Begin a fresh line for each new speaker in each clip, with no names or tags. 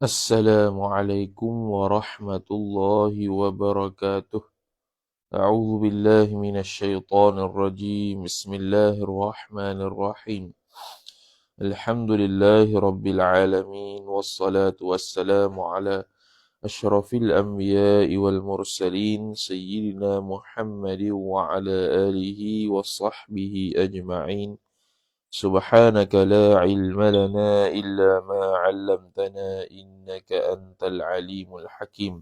Assalamualaikum warahmatullahi wabarakatuh. A'udzu billahi minasyaitonir rajim. Bismillahirrahmanirrahim. Alhamdulillahi rabbil alamin wassalatu wassalamu ala asyrafil anbiya'i wal mursalin sayyidina Muhammadin wa ala alihi wa sahbihi ajma'in. سبحانك لا علم لنا إلا ما علمتنا إنك أنت العليم الحكيم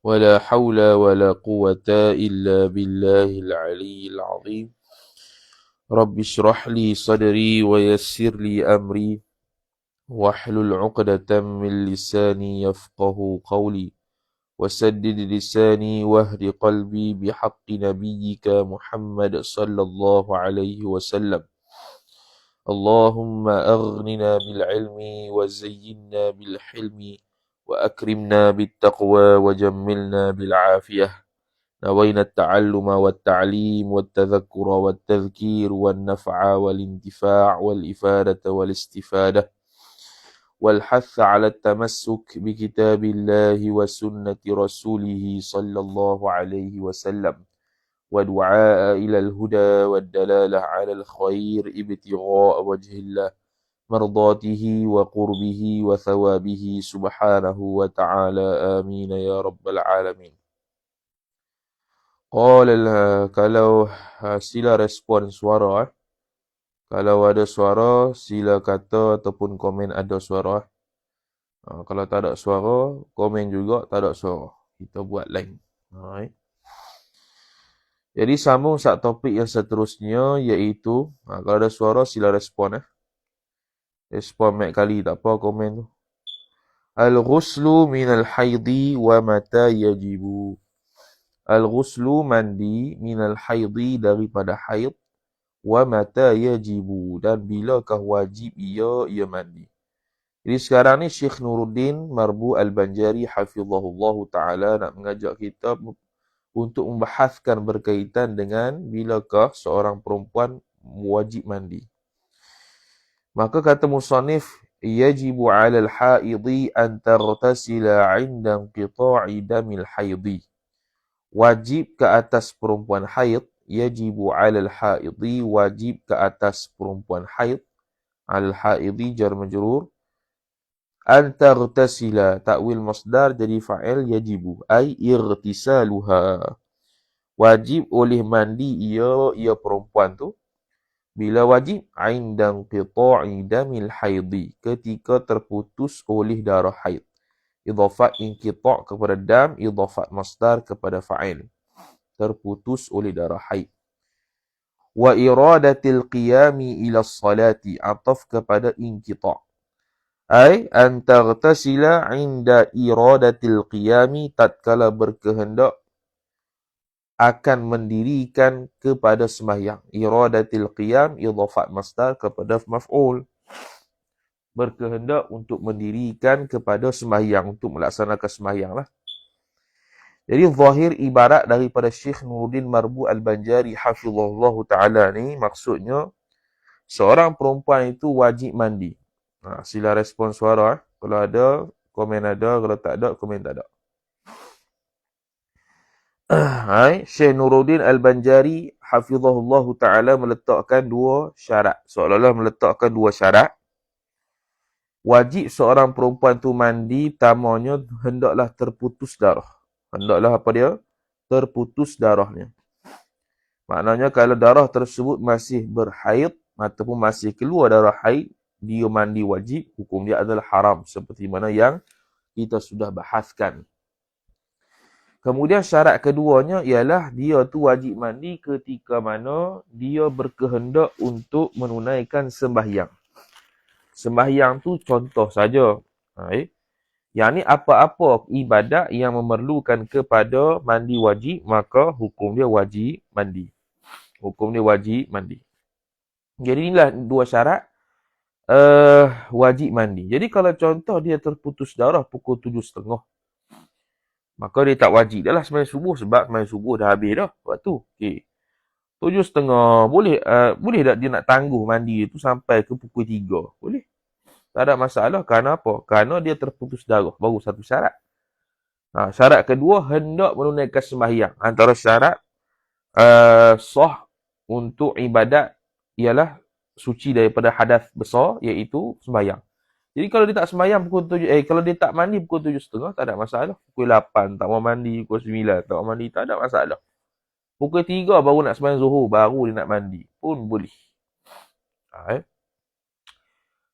ولا حول ولا قوة إلا بالله العلي العظيم رب اشرح لي صدري ويسر لي أمري واحلل عقدة من لساني يفقه قولي وسدد لساني واهد قلبي بحق نبيك محمد صلى الله عليه وسلم اللهم أغننا بالعلم وزينا بالحلم وأكرمنا بالتقوى وجملنا بالعافية نوينا التعلم والتعليم والتذكر والتذكير والنفع والانتفاع والإفادة والاستفادة والحث على التمسك بكتاب الله وسنة رسوله صلى الله عليه وسلم ودعاء إلى الهدى والدلالة على الخير ابتغاء وجه الله مرضاته وقربه وثوابه سبحانه وتعالى آمين يا رب العالمين. Kalau sila respon suara Kalau ada suara sila kata ataupun komen ada suara Kalau tak ada suara komen juga tak ada suara. Kita buat lain. Alright. Jadi sambung sat topik yang seterusnya iaitu kalau ada suara sila respon Respon mek kali tak apa komen tu. Al-ghuslu minal haidhi wa mata yajibu. Al-ghuslu mandi minal haidhi daripada haid wa mata yajibu dan bilakah wajib ia mandi. Jadi sekarang ni Syekh Nuruddin Marbu Al-Banjari hafizahullah taala nak mengajak kita untuk membahaskan berkaitan dengan bilakah seorang perempuan wajib mandi. Maka kata musannif, yajibu 'alal haidhi an taghtasila 'inda inqita'i damil haidhi. Wajib ke atas perempuan haid, yajibu 'alal haidhi, wajib ke atas perempuan haid, 'alal haidhi jar majrur, an taghtasila, ta'wil masdar jadi fa'il yajibu, ay irtisaluha. Wajib oleh mandi ia perempuan tu. Bila wajib? 'Inda inqita'i damil haidhi, ketika terputus oleh darah haid. Idhafat inqita' kepada dam, idhafat masdar kepada fa'il. Terputus oleh darah haid. Wa iradatil qiyami ila salati, ataf kepada inqita'. Ay an taghtasila 'inda iradatil qiyami, tatkala berkehendak akan mendirikan kepada sembahyang. Iradatil qiyam, idhafat masdar kepada maf'ul. Berkehendak untuk mendirikan kepada sembahyang, untuk melaksanakan sembahyang lah. Jadi zahir ibarat daripada Syekh Nuruddin Marbu Al-Banjari hafizahullah ta'ala ni, maksudnya seorang perempuan itu wajib mandi. Sila respon suara. Kalau ada, komen ada. Kalau tak ada, komen tak ada. Syekh Nuruddin Al-Banjari hafizahullah ta'ala meletakkan dua syarat. Seolah-olah meletakkan dua syarat. Wajib seorang perempuan tu mandi, pertamanya hendaklah terputus darah. Hendaklah apa dia? Terputus darahnya. Maknanya kalau darah tersebut masih berhaid ataupun masih keluar darah haid, dia mandi wajib, hukum dia adalah haram. Seperti mana yang kita sudah bahaskan. Kemudian syarat keduanya ialah dia tu wajib mandi ketika mana dia berkehendak untuk menunaikan sembahyang. Sembahyang tu contoh saja. Yang ni apa-apa ibadat yang memerlukan kepada mandi wajib, maka hukum dia wajib mandi. Hukum dia wajib mandi. Jadi inilah dua syarat wajib mandi. Jadi kalau contoh dia terputus darah pukul 7.30, maka dia tak wajib dah lah sembahyang subuh, sebab sembahyang subuh dah habis dah waktu. Okey. 7.30 boleh tak dia nak tangguh mandi itu sampai ke pukul 3? Boleh. tak ada masalah. Kerana apa? Kerana dia terputus darah. Baru satu syarat. Syarat kedua, hendak menunaikan sembahyang. Antara syarat sah untuk ibadat ialah suci daripada hadas besar, iaitu sembahyang. Jadi kalau dia tak sembahyang pukul 7, kalau dia tak mandi pukul 7.30, tak ada masalah. Pukul 8 tak mau mandi, pukul 9 tak mau mandi, tak ada masalah. Pukul 3 baru nak sembahyang zuhur, baru dia nak mandi, pun boleh.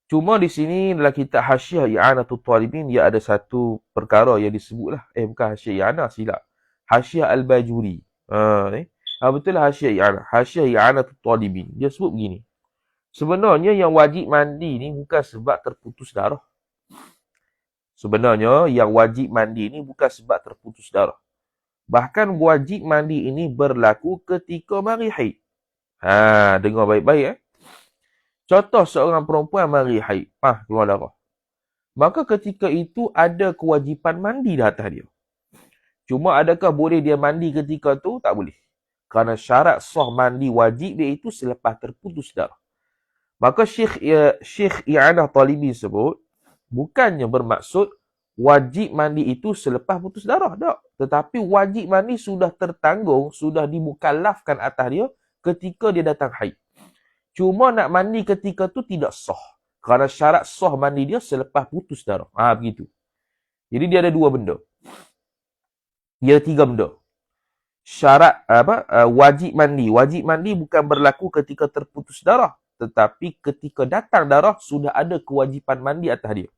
Cuma di sini dalam kitab Hasyiah I'anatul Talibin, dia ada satu perkara yang disebutlah. Bukan Hasyiah I'anah, silap. Hasyiah Al-Bajuri. Betul lah Hasyiah I'anah. Hasyiah I'anatul Talibin. Dia sebut begini. Sebenarnya yang wajib mandi ni bukan sebab terputus darah. Sebenarnya yang wajib mandi ni bukan sebab terputus darah. Bahkan wajib mandi ini berlaku ketika mari haid. Dengar baik-baik. Contoh seorang perempuan mari haid. Keluar darah. Maka ketika itu ada kewajipan mandi di atas dia. Cuma adakah boleh dia mandi ketika tu? Tak boleh. Kerana syarat sah mandi wajib dia itu selepas terputus darah. Maka Syekh I'anah Talibi sebut, bukannya bermaksud wajib mandi itu selepas putus darah. Tak. Tetapi wajib mandi sudah tertanggung, sudah dimukallafkan atas dia ketika dia datang haid. Cuma nak mandi ketika tu tidak sah. Kerana syarat sah mandi dia selepas putus darah. Begitu. Jadi dia ada dua benda. Dia tiga benda. Syarat wajib mandi. Wajib mandi bukan berlaku ketika terputus darah. Tetapi ketika datang darah, sudah ada kewajipan mandi atas dia.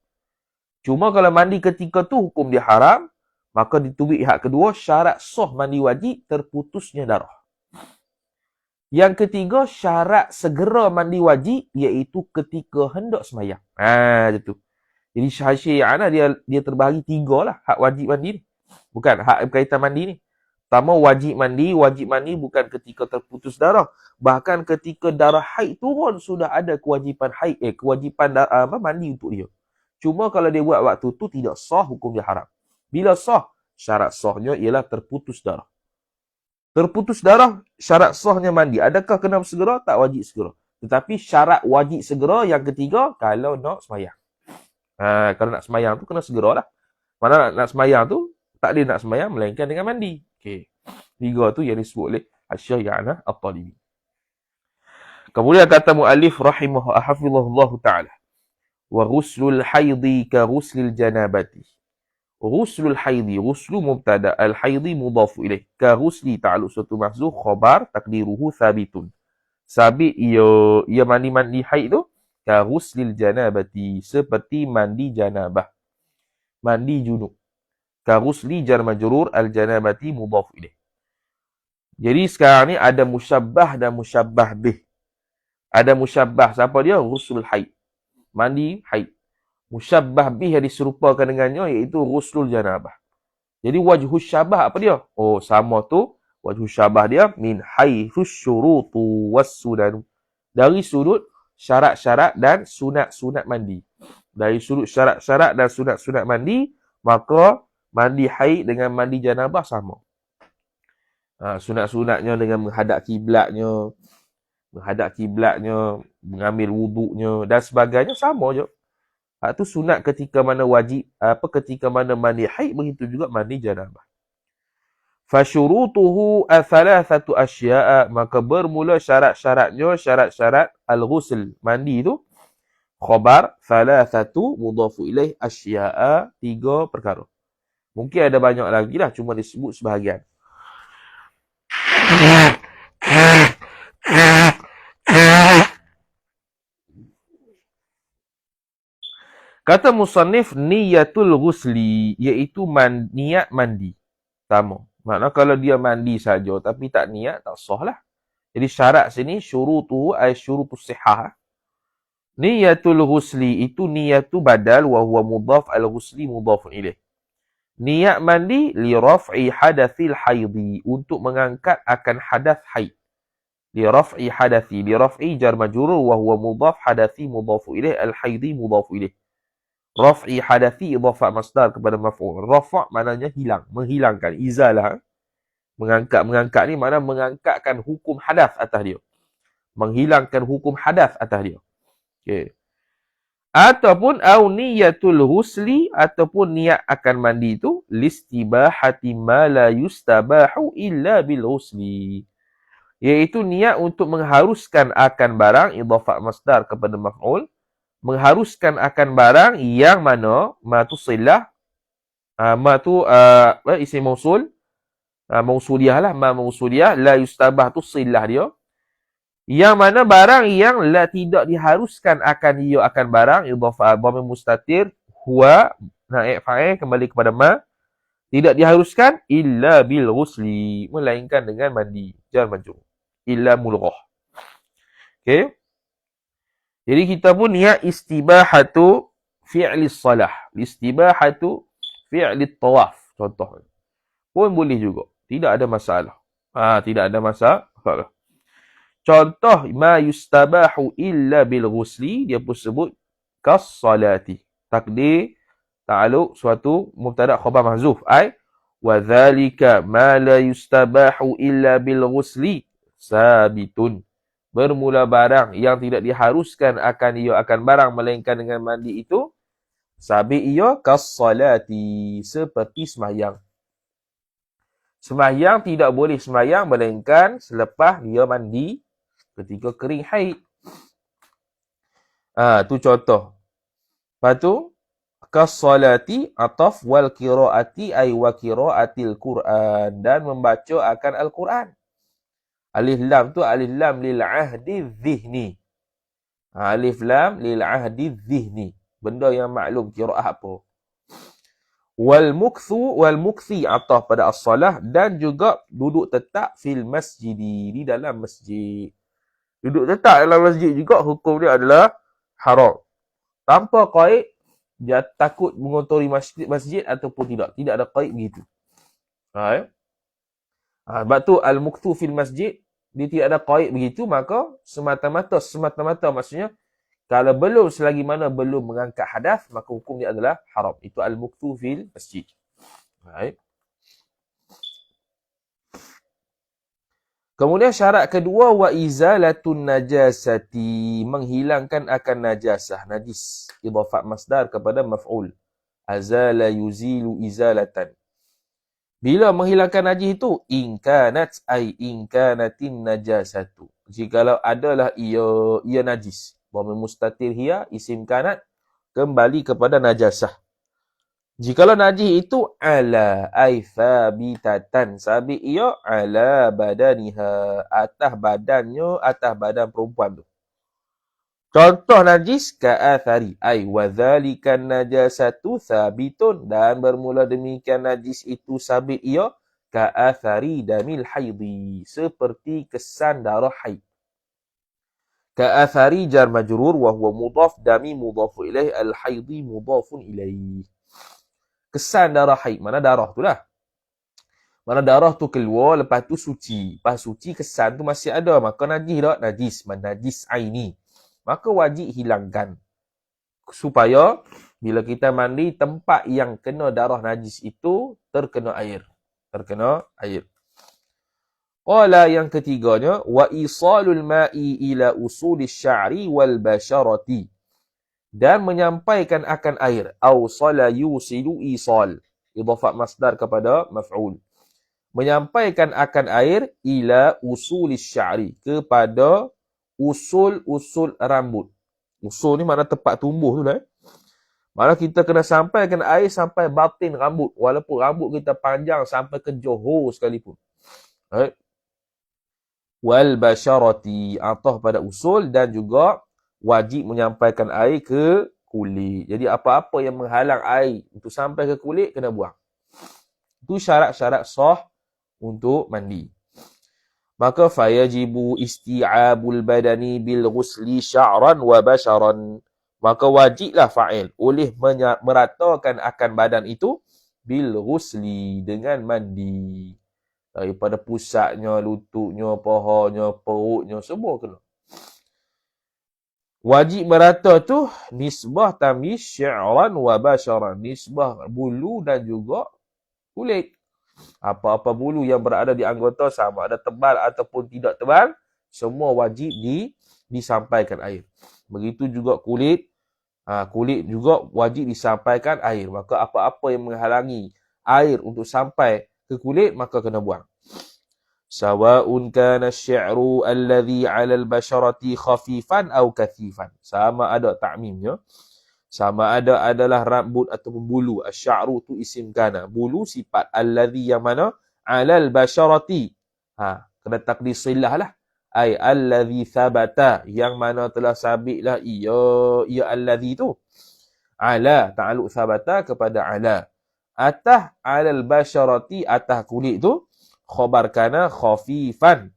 Cuma kalau mandi ketika tu, hukum dia haram. Maka ditubik hak kedua, syarat sah mandi wajib, terputusnya darah. Yang ketiga, syarat segera mandi wajib, iaitu ketika hendak sembahyang. Itu. Jadi Hasyiah I'anah dia terbahagi tiga lah hak wajib mandi ni. Bukan, hak berkaitan mandi ni. Pertama, wajib mandi bukan ketika terputus darah. Bahkan ketika darah haid turun, sudah ada kewajipan haid, kewajipan mandi untuk dia. Cuma kalau dia buat waktu tu, tidak sah, hukum dia haram. Bila sah, syarat sahnya ialah terputus darah. Terputus darah, syarat sahnya mandi. Adakah kena segera? Tak wajib segera. Tetapi syarat wajib segera yang ketiga, kalau nak sembahyang. Kalau nak sembahyang tu, kena segera lah. Mana nak sembahyang tu, tak dia nak sembahyang, melainkan dengan mandi. Tiga tu yang disebut oleh Hasyiah I'anah At-Talibi. Kemudian kata mu'allif hafizahullah ta'ala. Wa ghuslul haidhi ka ghuslil janabati. Ghuslul haidhi, ghuslu mubtada, al-haidhi mudhafu ilaih. Ka ghusli ta'aluk suatu mahzuh, khabar, takdiruhu thabitun. Sabit ia mandi haid tu, ka ghuslil janabati, seperti mandi janabah. Mandi junub. Ka ghusli jar majrur, al-janabati mudhafu ilaih. Jadi sekarang ni ada musyabbah dan musyabbah bih. Ada musyabbah. Siapa dia? Ghuslul haid. Mandi haid. Musyabbah bih yang diserupakan dengannya iaitu ghuslul janabah. Jadi wajhus syabah apa dia? Sama tu. Wajhus syabah dia min haithus syurutu was-sunan. Dari sudut syarat-syarat dan sunat-sunat mandi. Dari sudut syarat-syarat dan sunat-sunat mandi, maka mandi haid dengan mandi janabah sama. Sunat-sunatnya dengan menghadap kiblatnya, mengambil wuduknya dan sebagainya sama je. Itu sunat ketika mana wajib, ketika mana mandi haid, begitu juga mandi janabah. Fasyurutuhu thalathatu asya'a, maka bermula syarat-syaratnya, syarat-syarat al-ghusl, mandi itu khabar thalathatu mudhafu ilaih asya'a, tiga perkara. Mungkin ada banyak lagi lah, cuma disebut sebahagian. Kata musannif, niyatul ghusli, iaitu niat mandi. Sama. Maknanya kalau dia mandi saja tapi tak niat, tak sah lah. Jadi syarat sini, syurutuhu ay syurutus sihah. Niyatul ghusli, itu niyatu badal, wa huwa mudhaf al-ghusli mudhafun ilaih. Niat mandi li raf'i hadathil haidhi, untuk mengangkat akan hadath haid. Li raf'i hadathi, li raf'i jar majrur wa huwa mudhaf hadathi mudhafu ilaih, al-haidhi mudhafu ilaih. Raf'i hadathi idhafah masdar kepada maf'ul. Rafa' maknanya hilang, menghilangkan, izalah. Mengangkat ni makna mengangkatkan hukum hadath atas dia. Menghilangkan hukum hadath atas dia. Okey. Ataupun au niyatul husli, ataupun niat akan mandi itu listibahati ma la yustabahu illa bil husli. Iaitu niat untuk mengharuskan akan barang, idhafah masdar kepada maf'ul, mengharuskan akan barang yang mana ma tu silah, ma tu isim mausul, mausuliyah lah, ma mausuliyah, la yustabah tu silah dia. Yang mana barang yang la tidak diharuskan akan ia akan barang, idhafah dhamir mustatir, huwa, naib fa'il kembali kepada ma, tidak diharuskan illa bil ghusli, melainkan dengan mandi, jar majrur, illa mulghah. Okey. Jadi kita pun niat istibahatu fi'li salah, istibahatu fi'li tawaf, contoh. Pun boleh juga, tidak ada masalah. Tidak ada masalah. Contoh ma yustabahu illa bil ghusli, dia pun sebut kas salati. Takdir ta'alluq suatu mubtada khabar mahzuf, ai wa dzalika ma la yustabahu illa bil ghusli sabitun. Bermula barang yang tidak diharuskan akan ia akan barang melainkan dengan mandi itu sabit ia kas salati, seperti sembahyang. Sembahyang tidak boleh sembahyang melainkan selepas dia mandi ketika kering haid. Tu contoh. Lepas tu, kas-salati ataf wal qiraati ay wa qiraatil Quran, dan membaca akan Al-Quran. Alif lam tu alif lam lil ahdi dhihni. Alif lam lil ahdi dhihni. Benda yang maklum qiraah apa. Wal mukthi ataf pada as-salah, dan juga duduk tetap fil masjidi, di dalam masjid. Duduk tetap dalam masjid juga hukum dia adalah haram. Tanpa qaid, dia takut mengotori masjid ataupun tidak. Tidak ada qaid begitu. Sebab tu al-mukthu fil masjid, dia tidak ada qaid begitu, maka semata-mata maksudnya, kalau belum selagi mana belum mengangkat hadas, maka hukum dia adalah haram. Itu al-mukthu fil masjid. Kemudian syarat kedua, wa izalatun najasati, menghilangkan akan najasah, najis. Idhafat masdar kepada maf'ul. Azala yuzilu izalatan. Bila menghilangkan najis itu, inkanat ay inkanatin najasatu. Jikalau adalah ia najis. Dhamir mustatir hiya isim kanat, kembali kepada najasah. Jikalau najis itu ala ay thabitatan, sabit ia ala badaniha, atas badannya, atas badan perempuan tu. Contoh najis ka'athari ay wa dzalika najasatu thabitun, dan bermula demikian najis itu sabit ia ka'athari damil haidhi, seperti kesan darah haid. Ka'athari jar majrur wa huwa mudhaf, dami mudhafu ilaih, al haidhi mudhafun ilaih. Kesan darah haid, mana darah tu lah. Mana darah tu keluar, lepas tu suci. Lepas suci, kesan tu masih ada. Maka najis tak? Najis. Najis aini. Maka wajib hilangkan. Supaya bila kita mandi, tempat yang kena darah najis itu terkena air. Terkena air. Qala yang ketiganya, wa isalul ma'i ila usulis sya'ri wal basharati, dan menyampaikan akan air. Awsala yusilu isal. Idhafat masdar kepada maf'ul. Menyampaikan akan air ila usulis sya'ri, kepada usul-usul rambut. Usul ni makna tempat tumbuh tu lah. Maksudnya kita kena sampaikan air sampai batin rambut. Walaupun rambut kita panjang sampai ke johor sekalipun. Right? Wal basyarati, atah pada usul, dan juga wajib menyampaikan air ke kulit. Jadi apa-apa yang menghalang air untuk sampai ke kulit, kena buang. Itu syarat-syarat sah untuk mandi. Maka fayajibu isti'abul badani bil ghusli sya'ran wa basharan. Maka wajiblah fa'il oleh meratakan akan badan itu bil ghusli, dengan mandi. Daripada pusatnya, lututnya, pahanya, perutnya, semua kena. Wajib merata tu nisbah tamyiz syi'ran wa basharan, nisbah bulu dan juga kulit. Apa-apa bulu yang berada di anggota, sama ada tebal ataupun tidak tebal, semua wajib disampaikan air. Begitu juga kulit, Kulit juga wajib disampaikan air. Maka apa-apa yang menghalangi air untuk sampai ke kulit, maka kena buang. Sawa'un kana syi'ru alladhi 'ala al-basharati khafifan aw kathifan. Sama ada ta'mimnya. Sama ada adalah rambut ataupun bulu. Asy-sya'ru tu isim kana. Bulu sifat alladhi yang mana 'ala al-basharati. Kena takdir silah lah. Ai alladhi thabata, yang mana telah sabitlah ia alladhi tu. Ala ta'alluq thabata kepada ala. Atah 'alal basharati, atah kulit tu. Khabar kana khafifan,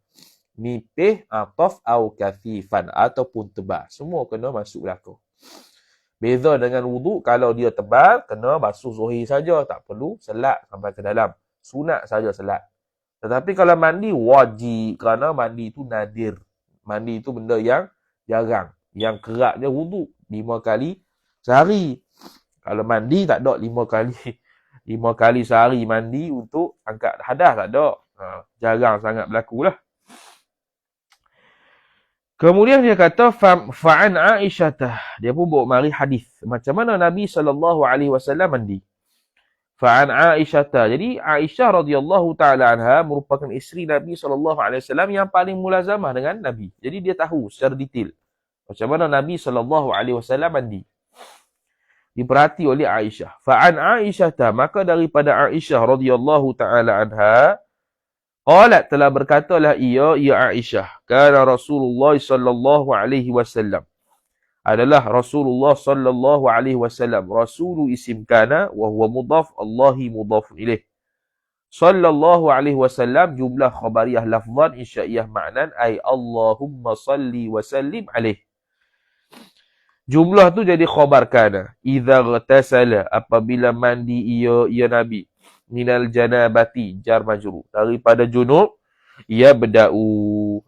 nipih, ataf au kathifan, ataupun tebal. Semua kena masuk belakang. Beza dengan wuduk, kalau dia tebal, kena basuh zuhir saja, tak perlu selat sampai ke dalam. Sunat saja selat. Tetapi kalau mandi, wajib, kerana mandi itu nadir. Mandi itu benda yang jarang. Yang keratnya wuduk 5 kali sehari. Kalau mandi tak ada 5 kali. 5 kali sehari mandi untuk angkat hadas, tak ada. Jarang sangat berlaku lah. Kemudian dia kata fa'an Aisyah, dia pun bawa mari hadis macam mana Nabi SAW mandi. Fa'an Aisyah, jadi Aisyah radhiyallahu taala anha merupakan isteri Nabi SAW yang paling mulazamah dengan Nabi. Jadi dia tahu secara detail macam mana Nabi SAW mandi. Diperhati oleh Aisyah. Fa'an Aisyah, maka daripada Aisyah radhiyallahu taala anha, qalat, telah berkatalah ia Aisyah, kana Rasulullah sallallahu alaihi wasallam, adalah Rasulullah sallallahu alaihi wasallam. Rasulu isim kana wa huwa mudhaf, Allahi mudhaf ilaih. Sallallahu alaihi wasallam jumlah khabariyah lafzan insya'iyah ma'nan ay Allahumma salli wa sallim alaih. Jumlah tu jadi khabar kana. Idza ghtasala, apabila mandi ia Nabi, minal janabati, jar majrur, daripada junub, ia berda'u.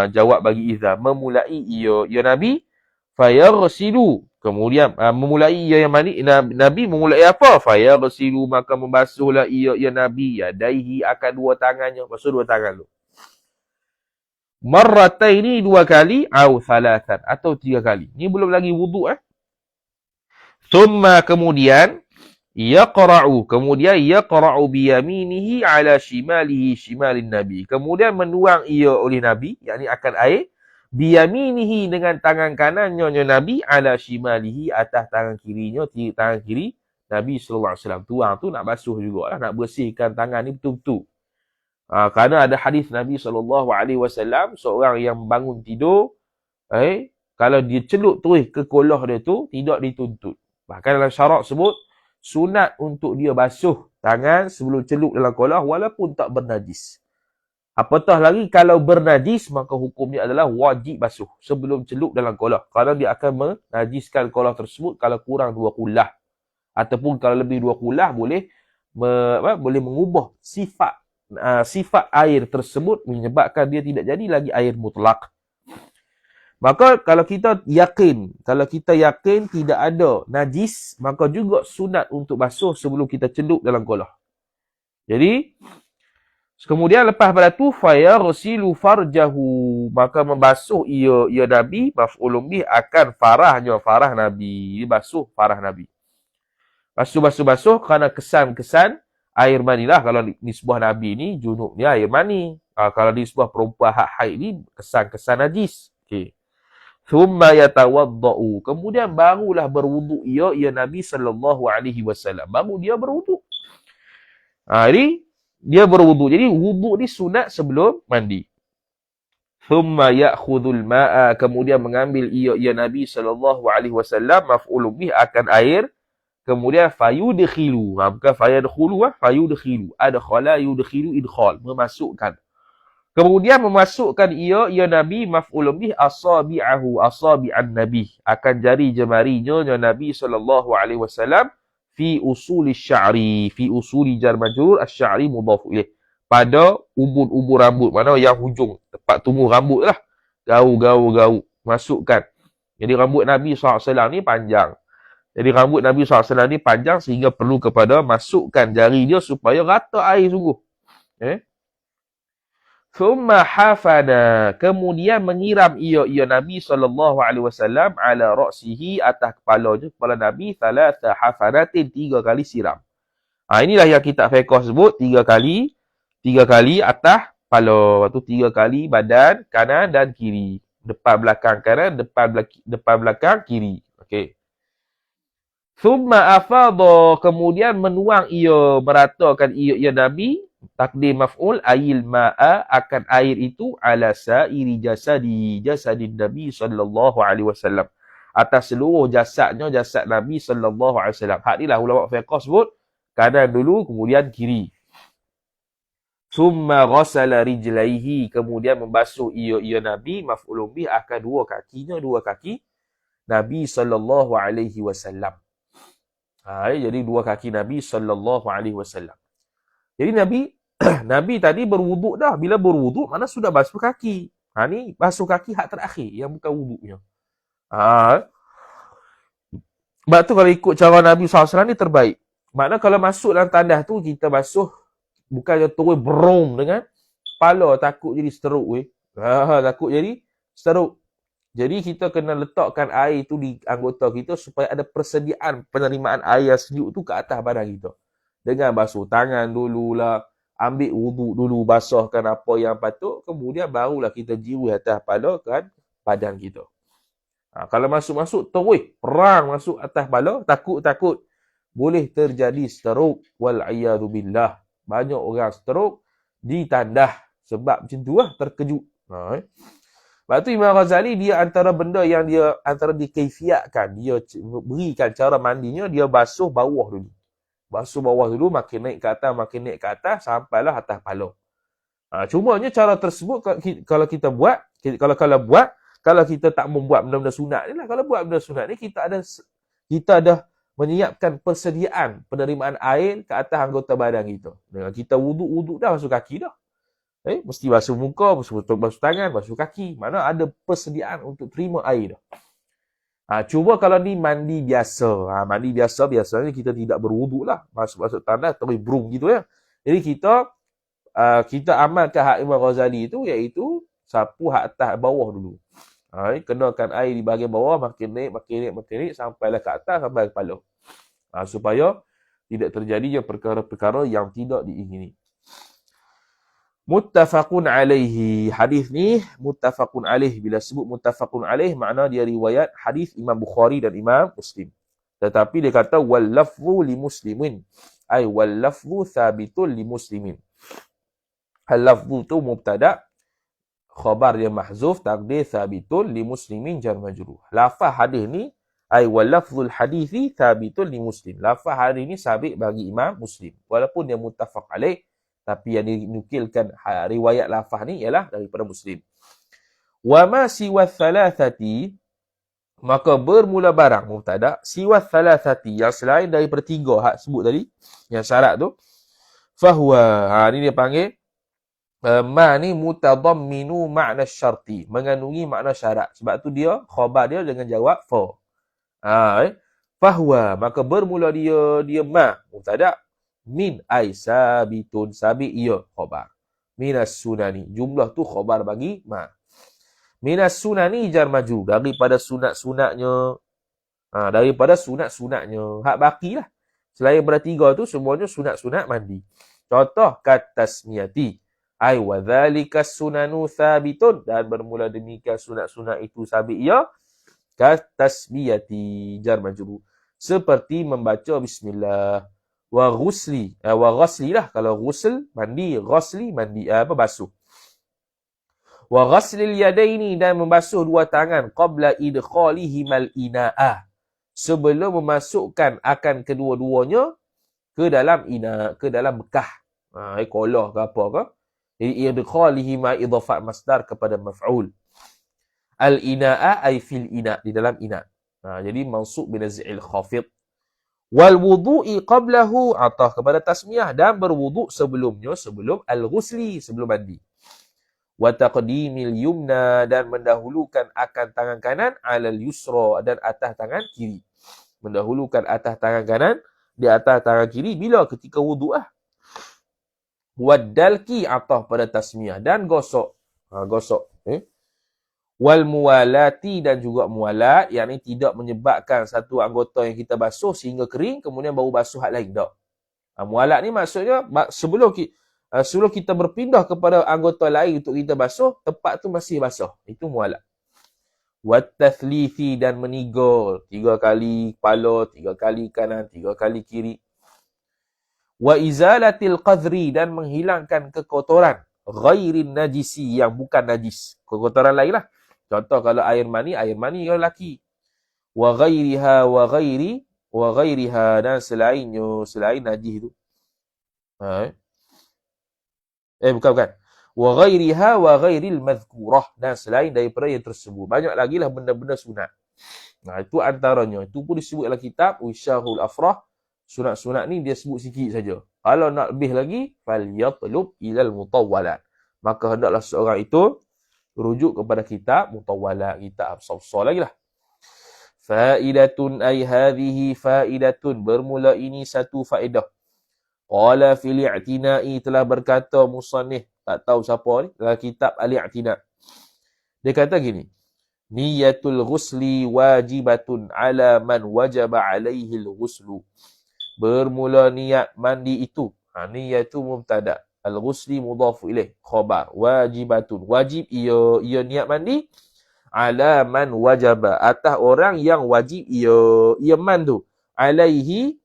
Jawab bagi idza, memulai ia Nabi, fayaghsilu, kemudian memulai ia yang mandi, Nabi memulai apa? Fayaghsilu, maka membasuhlah ia Nabi, yadaihi, akan dua tangannya, basuh dua tangan tu. Marrataini, 2 kali, au thalathan, atau 3 kali. Ni belum lagi wuduk. Thumma, kemudian yaqra'u biyaminihi ala shimalihi shimalin Nabi. Kemudian menuang ia oleh Nabi, yakni akan air, biyaminihi, dengan tangan kanannya Nabi, ala shimalihi, atas tangan kirinya, tangan kiri Nabi sallallahu alaihi wasallam. Tuang tu nak basuh jugalah, nak bersihkan tangan ni betul-betul. Kerana ada hadis Nabi sallallahu alaihi wasallam, seorang yang bangun tidur, kalau dia celup terus ke kolah dia tu, tidak dituntut. Bahkan dalam syarak sebut, sunat untuk dia basuh tangan sebelum celup dalam kolah walaupun tak bernajis. Apatah lagi kalau bernajis, maka hukumnya adalah wajib basuh sebelum celup dalam kolah. Kerana dia akan menajiskan kolah tersebut kalau kurang 2 kulah. Ataupun kalau lebih 2 kulah boleh mengubah sifat air tersebut, menyebabkan dia tidak jadi lagi air mutlak. Maka kalau kita yakin tidak ada najis, maka juga sunat untuk basuh sebelum kita celup dalam kolah. Jadi, kemudian lepas pada tu, fayaghsilu farjahu, maka membasuh ia Nabi, maf'ulun bih, akan farah Nabi. Basuh farah Nabi. Basuh, kerana kesan air mani lah. Kalau nisbah Nabi ni, junub ni air mani. Kalau nisbah perempuan haid ni, kesan najis. Okey. Thumma yatawaddau, kemudian barulah berwuduk ia Nabi sallallahu alaihi wasallam. Baru dia berwuduk. Jadi dia berwuduk. Jadi wuduk ni sunat sebelum mandi. Thumma ya'khudhul ma'a, kemudian mengambil ia Nabi sallallahu alaihi wasallam, maf'ulun bih, akan air. Kemudian fayudkhilu, bukan fayadkhulu, fayudkhilu. Adkhala yudkhilu idkhal, memasukkan. Kemudian memasukkan ia Nabi, maf'ulun bih, asabi'an Nabi, akan jari jemarinya Nabi sallallahu alaihi wasallam, fi usuli sya'ri, fi usuli jar majrur, asy-sya'ri mudhaf ilaih, pada ubun-ubun rambut, mana yang hujung tempat tumbuh rambut lah, gau, masukkan. Jadi rambut Nabi SAW ni panjang. Jadi rambut Nabi SAW ni panjang sehingga perlu kepada masukkan jari dia supaya rata air sungguh. Thumma hafana, kemudian menyiram ia Nabi SAW ala ra'sihi, atas kepala Nabi, thalatha hafanatin, 3 kali siram. Inilah yang kitab fiqh sebut 3 kali atas kepala, lepas tu 3 kali badan kanan dan kiri. Depan belakang kanan, depan belakang kiri. Okey. Thumma afadha, kemudian menuang meratakan ia Nabi, takdir maf'ul, ayil ma'a, akan air itu, ala sa'iri jasadin Nabi sallallahu alaihi wasallam, atas seluruh jasadnya, jasad Nabi sallallahu alaihi wasallam. Hak inilah ulama fiqh sebut kanan dulu kemudian kiri. Thumma ghasala rijlaihi, kemudian membasuh ia Nabi, maf'ulun bih, akan dua kaki Nabi sallallahu alaihi wasallam. Jadi 2 kaki Nabi sallallahu alaihi wasallam. Jadi Nabi tadi berwuduk dah. Bila berwuduk, mana sudah basuh kaki. Ni basuh kaki hak terakhir yang bukan wuduknya. Sebab tu kalau ikut cara Nabi SAW ni terbaik. Makna kalau masuk dalam tandas tu, kita basuh bukan terus berom dengan kepala, takut jadi stroke. Takut jadi stroke. Jadi kita kena letakkan air tu di anggota kita supaya ada persediaan penerimaan air sejuk tu ke atas badan kita. Dengan basuh tangan dululah, ambil wuduk dulu, basahkan apa yang patut, kemudian barulah kita jiru atas kepala kan badan kita. Kalau masuk-masuk terus perang masuk atas kepala, takut boleh terjadi stroke, wal-iyadu billah. Banyak orang stroke di tandas sebab macam tu lah, terkejut. Sebab tu Imam Ghazali, dia antara benda yang dia antara dikaifiatkan, dia berikan cara mandinya, dia basuh bawah dulu. Basuh bawah dulu, makin naik ke atas, sampailah atas kepala. Cumanya cara tersebut kalau kita buat, kalau kita tak membuat benda-benda sunat ni lah. Kalau buat benda sunat ni, kita ada menyiapkan persediaan penerimaan air ke atas anggota badan kita. Dengan kita wuduk dah, basuh kaki dah. Mesti basuh muka, basuh tangan, basuh kaki. Mana ada persediaan untuk terima air dah. Cuba kalau ni mandi biasa. Mandi biasa, biasanya kita tidak berwuduk lah. Masuk tandas, terus brum gitu ya. Jadi kita amalkan hak Imam Ghazali itu, iaitu sapu hak atas bawah dulu. Kenakan air di bahagian bawah, makin naik, sampailah ke atas, sampai kepala. Supaya tidak terjadinya perkara-perkara yang tidak diingini. Muttafaqun alaihi. Hadis ni muttafaqun alaih. Bila sebut muttafaqun alaih, makna dia riwayat hadis Imam Bukhari dan Imam Muslim. Tetapi dia kata wal lafzu li muslimin. Wal lafzu thabitun li muslimin. Al lafzu tu mubtada', khabar dia mahzuf, takdir thabitun li muslimin jar majrur. Lafaz hadis ni wal lafzul hadithi thabitun li muslim. Lafaz hadis ni sabit bagi Imam Muslim. Walaupun dia muttafaq alaih, tapi yang dinukilkan riwayat lafaz ni ialah daripada Muslim. Wa ma siwa thalathati, maka bermula barang mubtada, siwa thalathati, yang selain daripada 3 hak sebut tadi, yang syarat tu, fahuwa, ni dia panggil ma ni mutadamminu makna syarti, mengandungi makna syarat. Sebab tu dia khabar dia dengan jawab fa. Fahuwa, maka bermula dia ma mubtada, min sabitun, sabit ia khabar. Minas sunani, jumlah tu khabar bagi ma. Minas sunani jar maju, daripada sunat-sunatnya. Daripada sunat-sunatnya. Hak bakilah. Selain bertiga tu semuanya sunat-sunat mandi. Contoh katasmiyati. Wa dzalika sunanu sabitun, dan bermula demikian sunat-sunat itu sabit ia. Katasmiyati jar majrur, seperti membaca bismillah. Wa ghusli lah, kalau ghusl mandi, ghusli mandi basuh. Wa ghaslil yadaini, dan membasuh 2 tangan, qabla idkhalihimal ina'a, sebelum memasukkan akan kedua-duanya ke dalam ke dalam bekah, kolah ke apa ke. Jadi idkhalihima idhafat masdar kepada maf'ul. Al ina'a ay fil ina', di dalam ina'. Jadi mansub binaz'il khafid. Wal wudu'i qablahu, atah kepada tasmiyah, dan berwuduk sebelumnya, sebelum al-ghusli, sebelum mandi. Wa taqdimil yumna, dan mendahulukan akan tangan kanan, alal yusra, dan atas tangan kiri. Mendahulukan atas tangan kanan di atas tangan kiri bila ketika wuduk . Wadalki atah pada tasmiyah dan gosok. Gosok. Wal muwalati dan juga muwalat, yakni tidak menyebabkan satu anggota yang kita basuh sehingga kering kemudian baru basuh hal lain. Tak. Muwalat ni maksudnya sebelum kita berpindah kepada anggota lain untuk kita basuh, tempat tu masih basah. Itu muwalat. Wat tathlithi dan menigol 3 kali kepala, 3 kali kanan, 3 kali kiri. Wa izalatil qadri dan menghilangkan kekotoran ghairin najisi yang bukan najis. Kekotoran lain lah. Contoh kalau air mani kalau lelaki. Wa ghairiha dan selain najis tu. Bukan. Wa ghairiha wa ghairil madhkurah dan selain daripada yang tersebut. Banyak lagi lah benda-benda sunat. Itu antaranya. Itu pun disebut dalam kitab Wisharhul Afrah. Sunat-sunat ni dia sebut sikit saja. Kalau nak lebih lagi, falyatlub ilal mutawwalat. Maka hendaklah seorang itu rujuk kepada kitab mutawwalat, kitab besar-besar lagi lah. Faidatun ay hadhihi faidatun. Bermula ini satu faedah. Qala fil i'tina'i telah berkata musannif, tak tahu siapa ni, dalam kitab al-i'tina'. Dia kata gini. Niyatul ghusli wajibatun ala man wajaba alaihi al-ghuslu. Bermula niat mandi itu. Niat itu mubtada. Al-ghusli mudhafu ilaih. Khabar. Wajibatun. Wajib ia niat mandi. Ala man wajaba. Atas orang yang wajib ia mandu. Alaihi.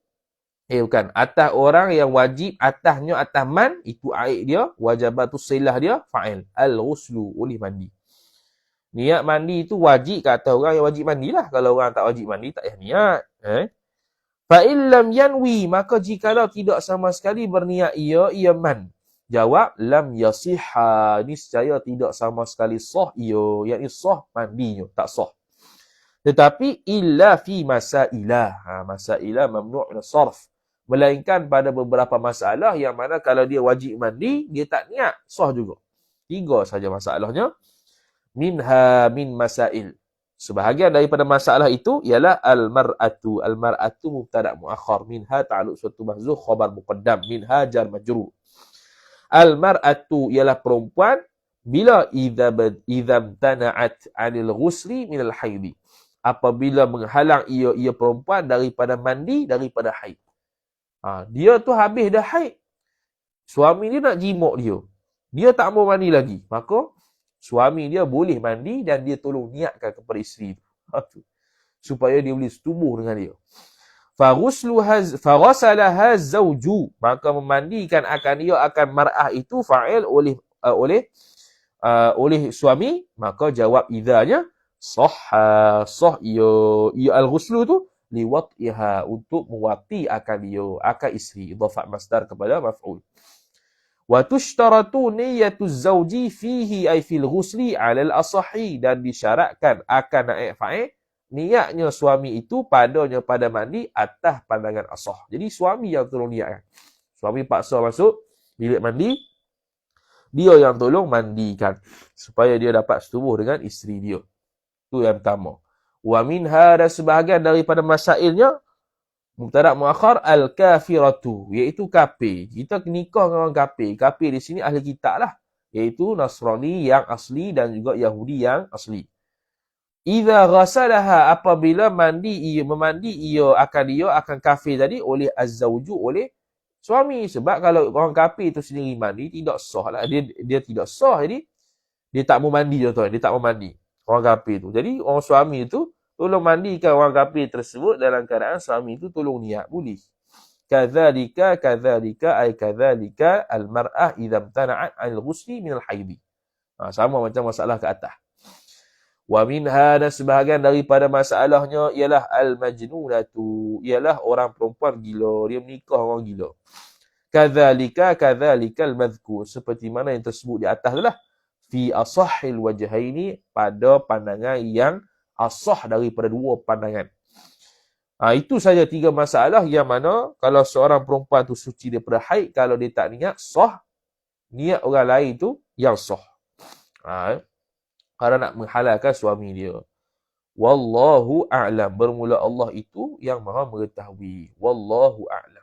Bukan. Atas orang yang wajib. Atasnya atas man. Itu aik dia. Wajabatu silah dia. Fa'il. Al-ghuslu. Oleh mandi. Niat mandi itu wajib ke atas orang yang wajib mandilah. Kalau orang tak wajib mandi, tak payah niat. Fa'in lam yanwi, maka jikalau tidak sama sekali berniat ia man. Jawab, lam yasihha, niscaya tidak sama sekali sah yakni sah mandinya, tak sah. Tetapi, illa fi masailah. Masailah mamnu' min sarf. Melainkan pada beberapa masalah yang mana kalau dia wajib mandi, dia tak niat, sah juga. 3 saja masalahnya. Minha min masail. Sebahagian daripada masalah itu ialah al-mar'atu. Al-mar'atu mubtada' muakhar. Minha ta'aluk suatu mahzuh khabar muqaddam. Minha jar majrur. Al-mar'atu ialah perempuan bila idza tana'at 'anil ghusli minal haidi. Apabila menghalang ia perempuan daripada mandi daripada haid. Dia tu habis dah haid. Suami dia nak jimuk dia. Dia tak mau mandi lagi. Maka suami dia boleh mandi dan dia tolong niatkan kepada isteri tu. Supaya dia boleh setubuh dengan dia. Faghasalaha zawju. Maka memandikan akan mar'ah itu fa'il oleh suami. Maka jawab idhanya sah ia al-ghuslu tu liwat'iha untuk mewati akan isteri. Idhafat masdar kepada maf'ul. Wa tushtaratu niyatuz zawji fihi ay fil ghusli 'ala al-asahi dan disyaratkan akan naik fa'il niatnya suami itu pada mandi atas pandangan asah. Jadi suami yang tolong niatkan. Suami paksa masuk bilik mandi, dia yang tolong mandikan supaya dia dapat setubuh dengan isteri dia. Itu yang pertama. Wa minha dan sebahagian daripada masailnya mubtada' muakhar al-kafiratu, iaitu kafir. Kita nikah dengan orang kafir. Kafir di sini ahli kitab lah. Iaitu Nasrani yang asli dan juga Yahudi yang asli. Idza ghasalaha, apabila memandi ia akan kafir tadi oleh az-zawju, oleh suami. Sebab kalau orang kafir itu sendiri mandi, tidak sah lah. Dia tidak sah, jadi dia tak mau mandi. Dia tak mau mandi. Orang kafir itu. Jadi orang suami itu tolong mandikan orang kafir tersebut dalam keadaan suami itu tolong niat. Boleh. Kadzalika al-mar'ah idza imtana'at 'anil ghusli minal haidi. Sama macam masalah ke atas. Wa minha dan sebahagian daripada masalahnya ialah al-majnunatu, ialah orang perempuan gila, dia menikah orang gila. Kadzalika al-madhkur, seperti mana yang tersebut di atas itulah. Fi asahhil wajhaini, pada pandangan yang asah daripada 2 pandangan. Itu saja 3 masalah yang mana kalau seorang perempuan tu suci daripada haid, kalau dia tak niat, sah. Niat orang lain tu yang sah. Kalau nak menghalalkan suami dia. Wallahu a'lam. Bermula Allah itu yang maha mengetahui. Wallahu a'lam.